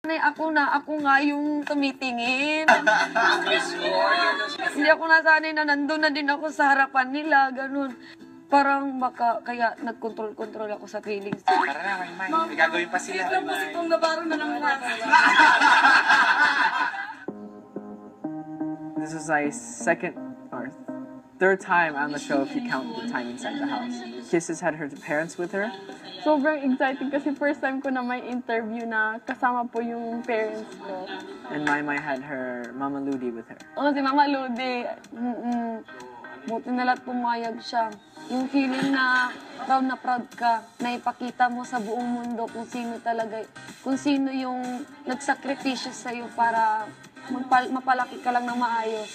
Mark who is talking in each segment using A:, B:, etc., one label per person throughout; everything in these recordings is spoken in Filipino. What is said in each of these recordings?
A: Ako nga yung tumitingin. Hindi ako nasanay na nandun na din ako sa harapan nila, ganun. Parang kaya nag-control ako sa feelings.
B: Tara na, May. May gagawin pa sila.
A: Ito po si Pong Navarro na ng
C: This is my third time on the show if you count the time inside the house. Kisses had her parents with her.
D: Sobrang excited kasi first time ko na may interview na kasama po yung parents ko.
C: And Mai had her Mama Ludi with her.
A: Si Mama Ludi. Buti na lahat pumayag siya. Yung feeling na proud ka, na ipakita mo sa buong mundo kung sino yung nagsakripisyo sa'yo para mapalaki ka lang ng maayos.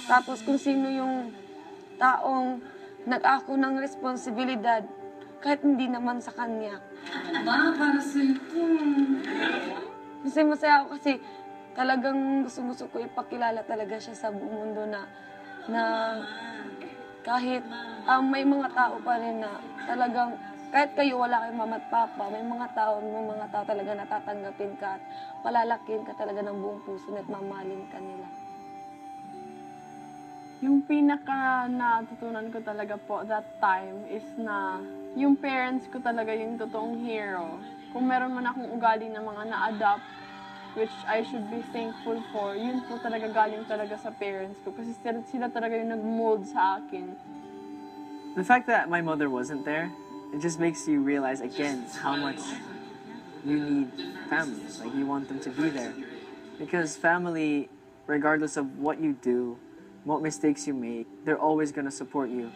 A: Tapos kung sino yung taong nag-ako ng responsibilidad, kahit hindi naman sa kanya. Para sa'yo po. Masaya ako kasi talagang gusto ko ipakilala talaga siya sa buong mundo na kahit may mga tao pa rin na talagang, kahit kayo wala kayong mama at papa, may mga tao talaga natatanggapin ka at palalakin ka talaga ng buong puso at mamahalin ka nila.
D: Yung pinaka natutunan ko talaga po that time is na yung parents ko talaga yung totoong hero. Kung meron man akong ugali na mga na-adapt, which I should be thankful for, yun po talaga galing talaga sa parents ko. Kasi sila talaga yung nag-mold sa akin.
C: The fact that my mother wasn't there, it just makes you realize again how much you need family. Like, you want them to be there. Because family, regardless of what you do, what mistakes you make, they're always going to support you.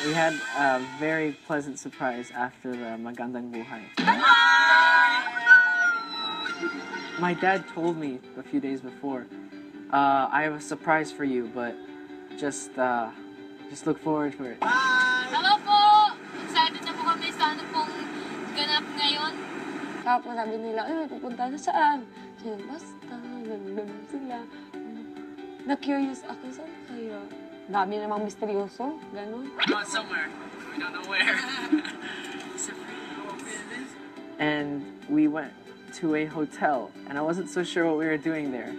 C: We had a very pleasant surprise after the Magandang Buhay. My dad told me a few days before, I have a surprise for you, but just look forward to it.
E: Hello po! Excited na po kami sa ano pong ganap ngayon.
A: Tapos sabi nila, pupunta na saan? Siya, basta, ganun sila. Na-curious ako, saan kaya? Dami namang misteryoso, ganun.
B: Going somewhere. We don't know where.
C: And we went to a hotel, and I wasn't so sure what we were doing there.